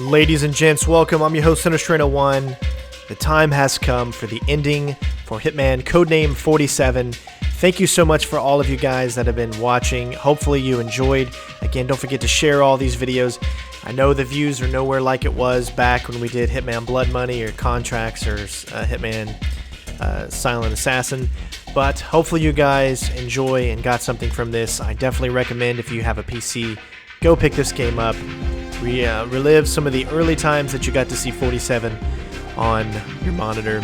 Ladies and gents, welcome. I'm your host, CenterStrain01. The time has come for the ending for Hitman Codename 47. Thank you so much for all of you guys that have been watching. Hopefully you enjoyed. Again, don't forget to share all these videos. I know the views are nowhere like it was back when we did Hitman Blood Money or Contracts or Hitman Silent Assassin. But hopefully you guys enjoy and got something from this. I definitely recommend, if you have a PC, go pick this game up. Relive some of the early times that you got to see 47 on your monitor.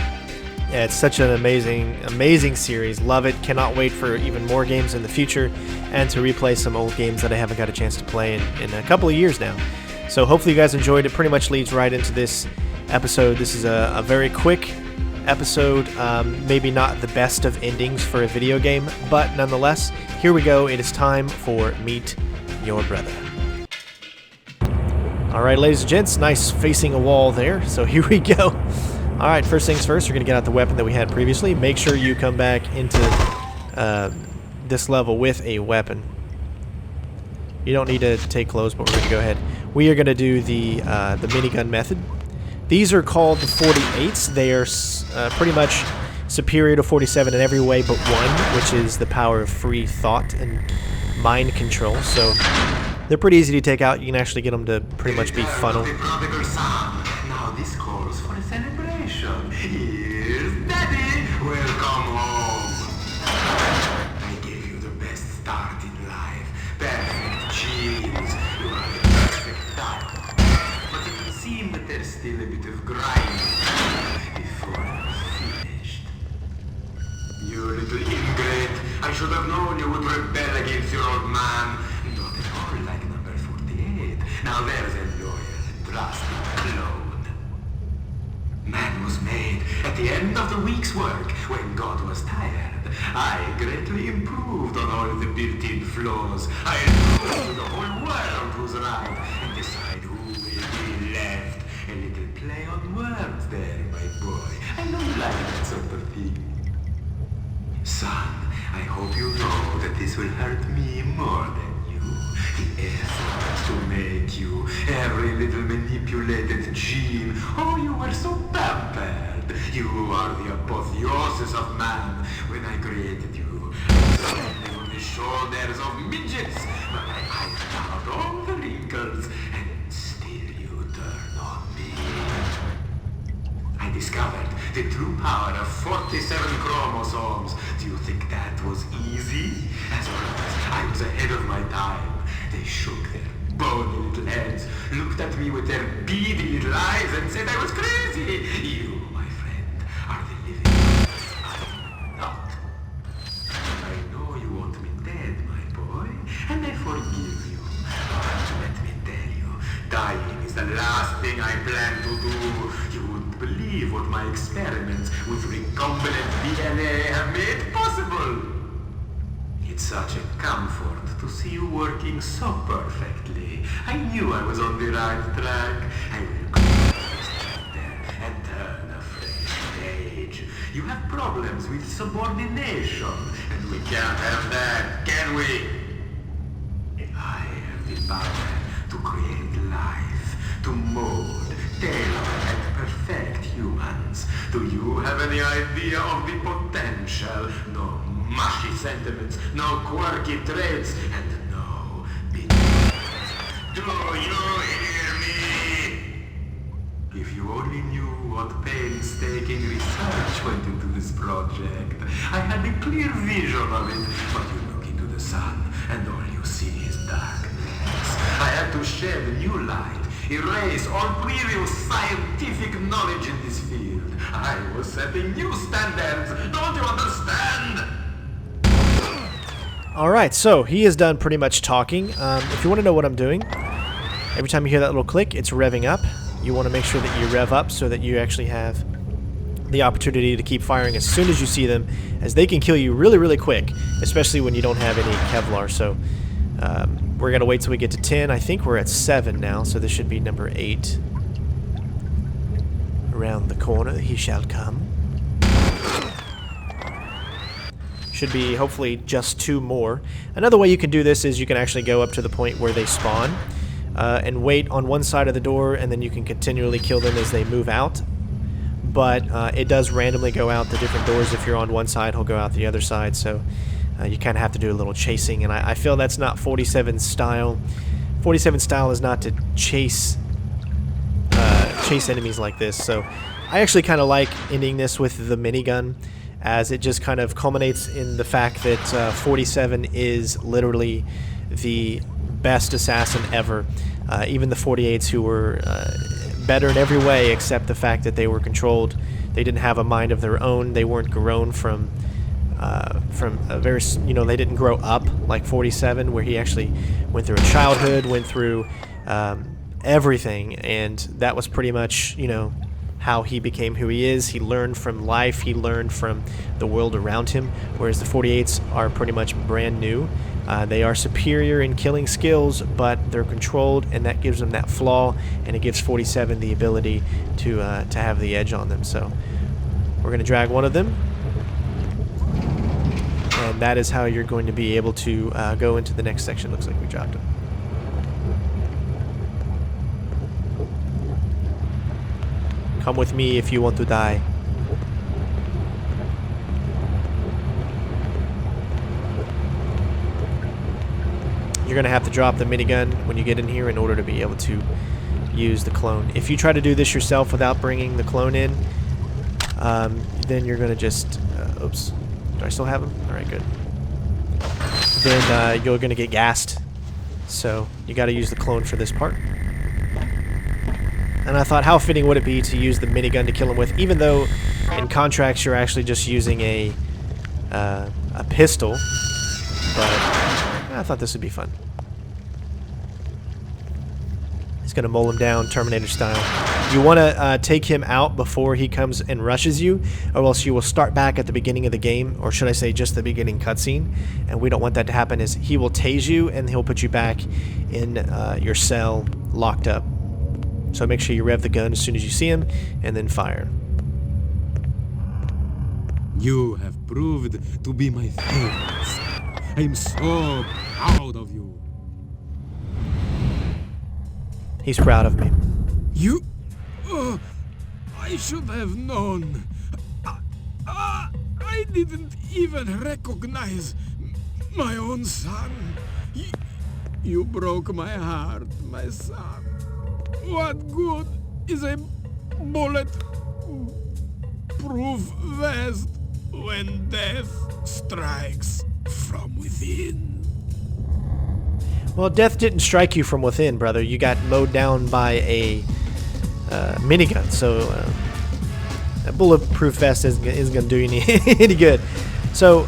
Yeah, it's such an amazing series. Love it. Cannot wait for even more games in the future and to replay some old games that I haven't got a chance to play in a couple of years now. So hopefully you guys enjoyed it. Pretty much leads right into this episode. This is a very quick episode. Maybe not the best of endings for a video game, but nonetheless, here we go. It is time for Meet Your Brother. Alright, ladies and gents, nice facing a wall there, so here we go. Alright, first things first, we're going to get out the weapon that we had previously. Make sure you come back into this level with a weapon. You don't need to take clothes, but we're going to go ahead. We are going to do the minigun method. These are called the 48s. They are pretty much superior to 47 in every way but one, which is the power of free thought and mind control. So they're pretty easy to take out. You can actually get them to pretty much be funnel. Now this calls for a celebration. Here's Daddy. Welcome home. I gave you the best start in life. Perfect genes. You are the perfect type. But it would seem that there's still a bit of grinding before I'm finished. You little ingrate. I should have known you would rebel against your old man. Not at all like number 48. Now there's a loyal, drastic clone. Man was made at the end of the week's work when God was tired. I greatly improved on all the built-in flaws. I improved to the whole world who's right and decide who will be left. A little play on words there, my boy. I know you like that sort of thing. Son, I hope you know that this will hurt me more than you. The effort to make you every little manipulated gene. Oh, you were so pampered. You are the apotheosis of man. When I created you, standing on the shoulders of midgets. But I ironed out all the wrinkles, and still you turn on me. I discovered the true power of 47 chromosomes. Do you think that was easy? As always, I was ahead of my time. They shook their bony little heads, looked at me with their beady little eyes, and said I was crazy. You, my friend, are the living. I'm not. I know you want me dead, my boy, and I forgive you. But let me tell you, dying is the last thing I plan to do. You wouldn't believe what my experiments with recombinant DNA have made possible. It's such a comfort to see you working so perfectly. I knew I was on the right track. I will close this chapter and turn a fresh page. You have problems with subordination, and we can't have that, can we? I have the power to create life, to mold, tailor, and perfect humans. Do you have any idea of the potential? No mushy sentiments, no quirky traits, and no big. Do you hear me? If you only knew what painstaking research went into this project. I had a clear vision of it, but you look into the sun, and all you see is darkness. I had to shed new light, erase all previous scientific knowledge in this field. I was setting new standards, don't you understand? Alright, so he is done pretty much talking. If you want to know what I'm doing, every time you hear that little click, it's revving up. You want to make sure that you rev up so that you actually have the opportunity to keep firing as soon as you see them, as they can kill you really, really quick, especially when you don't have any Kevlar. So we're going to wait till we get to 10. I think we're at 7 now, so this should be number 8. Around the corner, he shall come. Should be hopefully just 2 more. Another way you can do this is you can actually go up to the point where they spawn. and wait on one side of the door, and then you can continually kill them as they move out. But it does randomly go out the different doors. If you're on one side, he'll go out the other side, so you kind of have to do a little chasing, and I feel that's not 47 style. 47 style is not to chase enemies like this, so I actually kind of like ending this with the minigun, as it just kind of culminates in the fact that 47 is literally the best assassin ever. Even the 48s, who were better in every way except the fact that they were controlled. They didn't have a mind of their own. They weren't grown from a very, they didn't grow up like 47, where he actually went through a childhood, went through everything, and that was pretty much, how he became who he is. He learned from life, he learned from the world around him, whereas the 48s are pretty much brand new. They are superior in killing skills, but they're controlled, and that gives them that flaw, and it gives 47 the ability to have the edge on them. So we're going to drag one of them, and that is how you're going to be able to go into the next section. Looks like we dropped him. Come with me if you want to die. You're going to have to drop the minigun when you get in here in order to be able to use the clone. If you try to do this yourself without bringing the clone in, then you're going to just... oops. Do I still have him? Alright, good. Then you're going to get gassed. So you got to use the clone for this part. And I thought, how fitting would it be to use the minigun to kill him with, even though in contracts you're actually just using a pistol. But I thought this would be fun. He's going to mull him down, Terminator style. You want to take him out before he comes and rushes you, or else you will start back at the beginning of the game, or should I say just the beginning cutscene, and we don't want that to happen. Is he will tase you, and he'll put you back in your cell, locked up. So make sure you rev the gun as soon as you see him, and then fire. You have proved to be my favorite. I'm so proud of you. He's proud of me. You... I should have known. I didn't even recognize my own son. You broke my heart, my son. What good is a bullet-proof vest when death strikes from within? Well, death didn't strike you from within, brother. You got mowed down by a minigun, so a bulletproof vest isn't going to do you any good. So,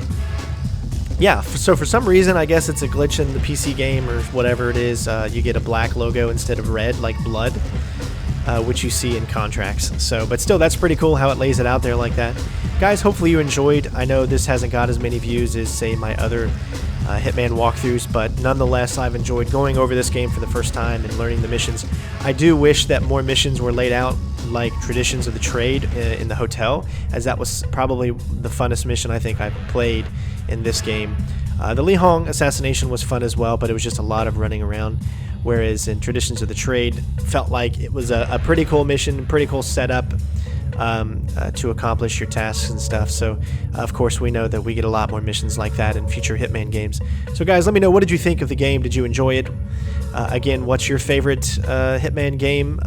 yeah, so for some reason, I guess it's a glitch in the PC game or whatever it is, you get a black logo instead of red, like blood, which you see in contracts. So, but still, that's pretty cool how it lays it out there like that. Guys, hopefully you enjoyed. I know this hasn't got as many views as, say, my other Hitman walkthroughs, but nonetheless, I've enjoyed going over this game for the first time and learning the missions. I do wish that more missions were laid out like Traditions of the Trade in the hotel, as that was probably the funnest mission I think I've played in this game. The Li Hong assassination was fun as well, but it was just a lot of running around, whereas in Traditions of the Trade felt like it was a pretty cool mission, pretty cool setup to accomplish your tasks and stuff. So of course we know that we get a lot more missions like that in future Hitman games. So guys, let me know, what did you think of the game? Did you enjoy it? Again, what's your favorite Hitman game?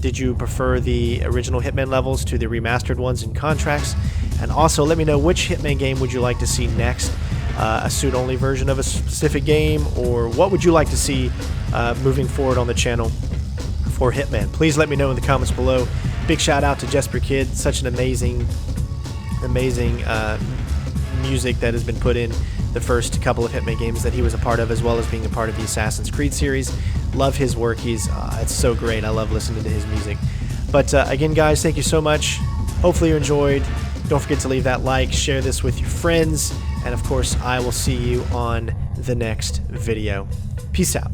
Did you prefer the original Hitman levels to the remastered ones in contracts? And also let me know, which Hitman game would you like to see next? A suit-only version of a specific game, or what would you like to see moving forward on the channel for Hitman? Please let me know in the comments below. Big shout out to Jesper Kid, such an amazing music that has been put in the first couple of Hitman games that he was a part of, as well as being a part of the Assassin's Creed series. Love his work. It's so great. I love listening to his music. But again, guys, thank you so much. Hopefully you enjoyed. Don't forget to leave that like, share this with your friends, and of course I will see you on the next video. Peace out.